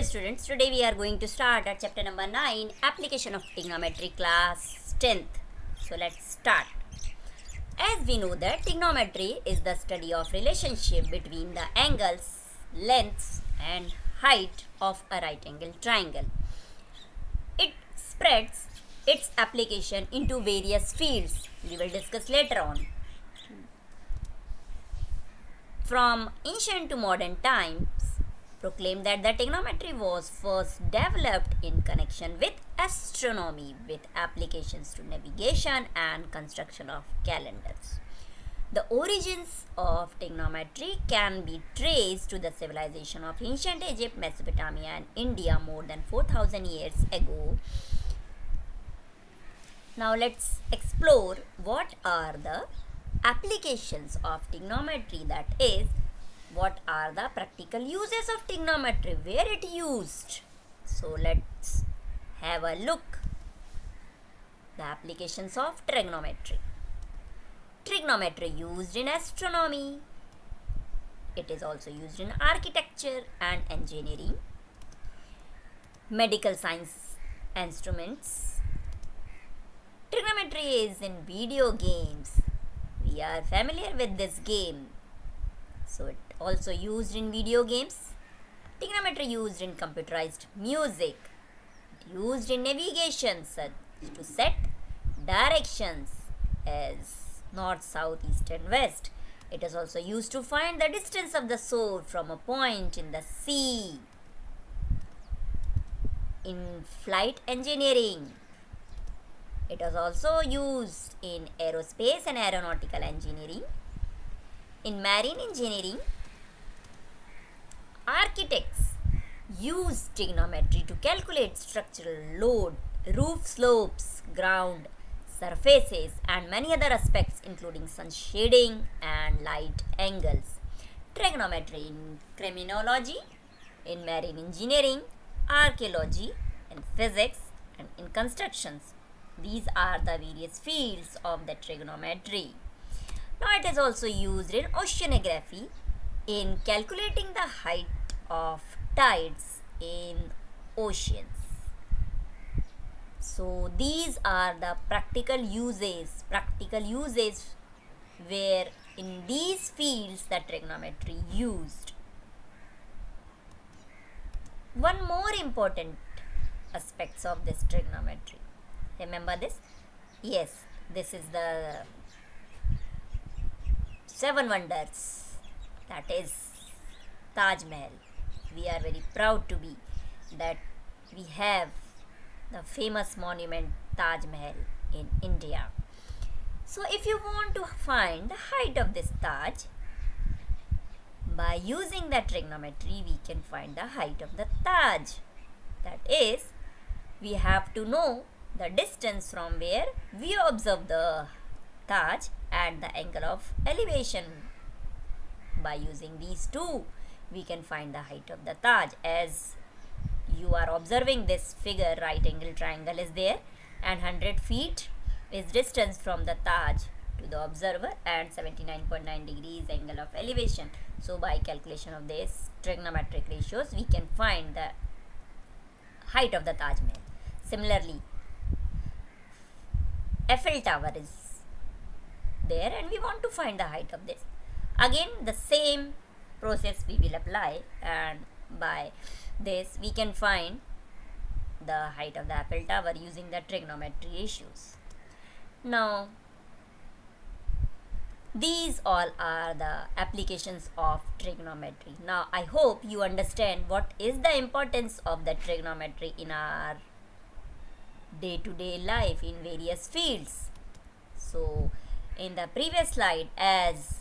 students, today we are going to start at chapter number 9, application of trigonometry, class 10th. So let's start. As we know that trigonometry is the study of relationship between the angles, lengths and height of a right angle triangle. It spreads its application into various fields. We will discuss later on. From ancient to modern times, proclaim that the trigonometry was first developed in connection with astronomy, with applications to navigation and construction of calendars. The origins of trigonometry can be traced to the civilization of ancient Egypt, Mesopotamia and India more than 4000 years ago. Now let's explore what are the applications of trigonometry, that is, what are the practical uses of trigonometry, where it used. So let's have a look. The applications of trigonometry. Trigonometry used in astronomy. It is also used in architecture and engineering, medical science instruments. Trigonometry is in video games. We are familiar with this game. So it also used in video games. Trigonometry used in computerized music. It used in navigation, such to set directions as north, south, east and west. It is also used to find the distance of the sword from a point in the sea. In flight engineering. It is also used in aerospace and aeronautical engineering. In marine engineering, architects use trigonometry to calculate structural load, roof slopes, ground surfaces and many other aspects including sun shading and light angles. Trigonometry in criminology, in marine engineering, archaeology, in physics and in constructions. These are the various fields of the trigonometry. Now it is also used in oceanography in calculating the height of tides in oceans. So these are the practical uses where in these fields the trigonometry used. One more important aspects of this trigonometry. Remember this? Yes, this is the 7 wonders, that is Taj Mahal. We are very proud to be that we have the famous monument Taj Mahal in India. So if you want to find the height of this Taj, by using the trigonometry we can find the height of the Taj. That is, we have to know the distance from where we observe the Taj at the angle of elevation. By using these two, we can find the height of the Taj. As you are observing this figure, right angle triangle is there and 100 feet is distance from the Taj to the observer and 79.9 degrees angle of elevation. So by calculation of this trigonometric ratios, we can find the height of the Taj Mahal. Similarly, Eiffel Tower is there and we want to find the height of this. Again the same process we will apply, and by this we can find the height of the Eiffel Tower using the trigonometry ratios. Now these all are the applications of trigonometry. Now I hope you understand what is the importance of the trigonometry in our day-to-day life in various fields. So in the previous slide, as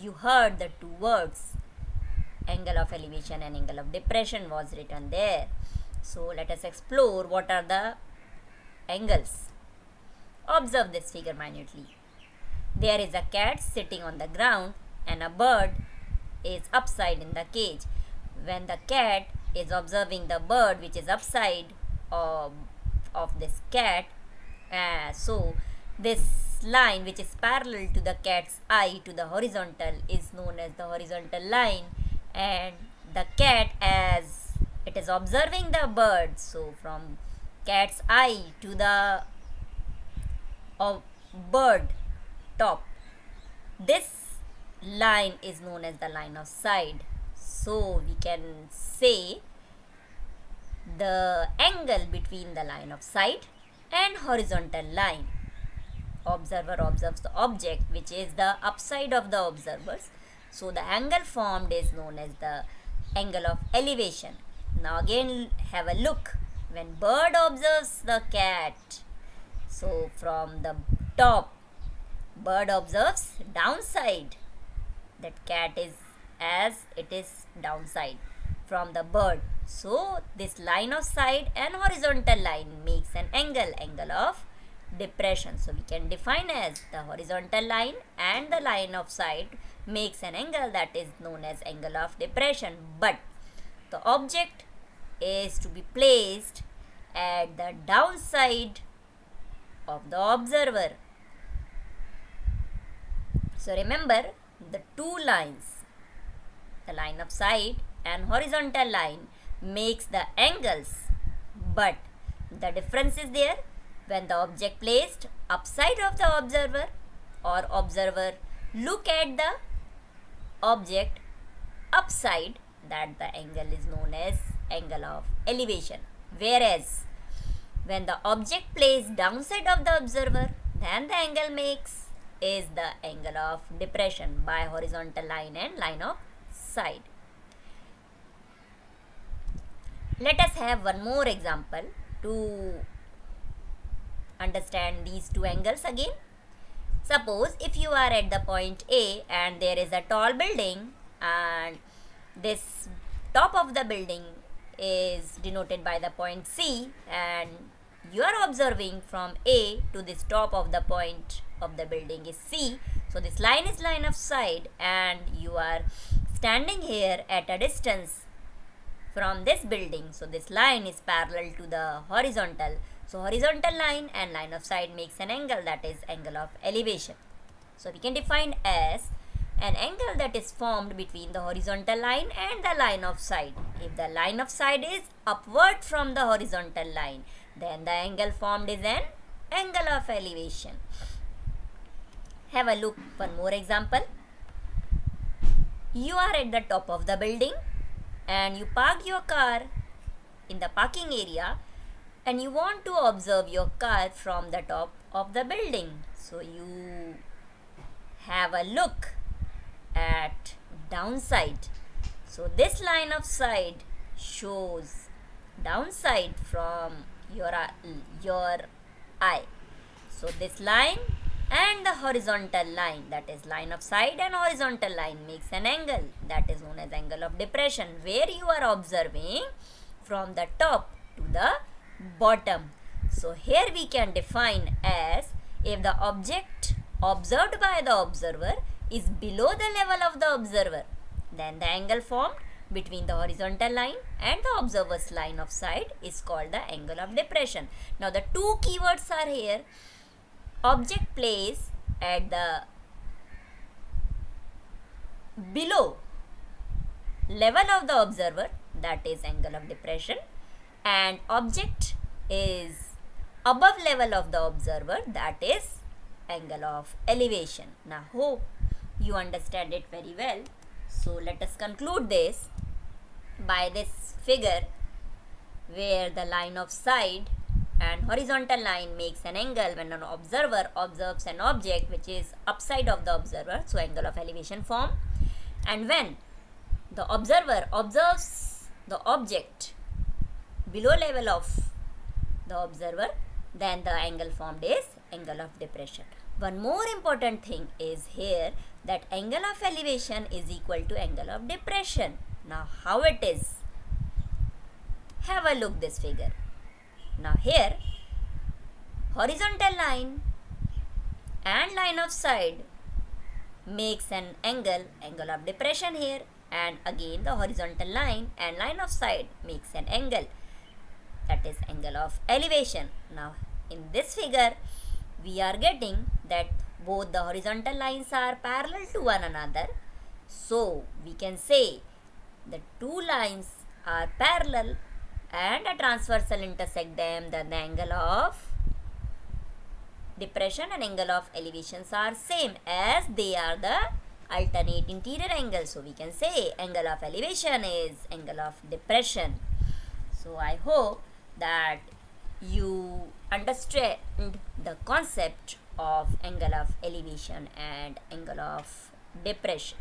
you heard, the two words angle of elevation and angle of depression was written there. So let us explore what are the angles. Observe this figure minutely. There is a cat sitting on the ground and a bird is upside in the cage. When the cat is observing the bird which is upside of this cat, so this line which is parallel to the cat's eye to the horizontal is known as the horizontal line, and the cat as it is observing the bird. So from cat's eye to the bird top, this line is known as the line of sight. So we can say the angle between the line of sight and horizontal line. Observer observes the object which is the upside of the observers. So the angle formed is known as the angle of elevation. Now again have a look. When bird observes the cat, so from the top, bird observes downside. That cat is as it is downside from the bird. So this line of sight and horizontal line makes an angle of depression. So we can define as the horizontal line and the line of sight makes an angle that is known as angle of depression. But the object is to be placed at the downside of the observer. So remember the two lines, the line of sight and horizontal line makes the angles, but the difference is there when the object placed upside of the observer or observer look at the object upside, that the angle is known as angle of elevation. Whereas when the object placed downside of the observer, then the angle makes is the angle of depression by horizontal line and line of sight. Let us have one more example to understand these two angles again. Suppose if you are at the point A and there is a tall building, and this top of the building is denoted by the point C, and you are observing from A to this top of the point of the building is C. So this line is line of sight, and you are standing here at a distance from this building. So this line is parallel to the horizontal. So horizontal line and line of sight makes an angle that is angle of elevation. So we can define as an angle that is formed between the horizontal line and the line of sight. If the line of sight is upward from the horizontal line, then the angle formed is an angle of elevation. Have a look, one more example. You are at the top of the building and you park your car in the parking area, and you want to observe your car from the top of the building. So you have a look at downside. So this line of sight shows downside from your eye. So this line and the horizontal line, that is line of sight and horizontal line, makes an angle that is known as angle of depression, where you are observing from the top to the bottom. So here we can define as if the object observed by the observer is below the level of the observer, then the angle formed between the horizontal line and the observer's line of sight is called the angle of depression. Now the two keywords are here: object placed at the below level of the observer, that is angle of depression, and object is above level of the observer, that is angle of elevation. Now hope you understand it very well. So let us conclude this by this figure where the line of sight and horizontal line makes an angle when an observer observes an object which is upside of the observer, so angle of elevation form, and when the observer observes the object below level of the observer, then the angle formed is angle of depression. One more important thing is here that angle of elevation is equal to angle of depression. Now how it is? Have a look this figure. Now here horizontal line and line of sight makes an angle of depression here, and again the horizontal line and line of sight makes an angle, that is angle of elevation. Now in this figure we are getting that both the horizontal lines are parallel to one another, so we can say the two lines are parallel and a transversal intersect them, then the angle of depression and angle of elevations are same, as they are the alternate interior angles. So we can say angle of elevation is angle of depression. So I hope that you understand the concept of angle of elevation and angle of depression.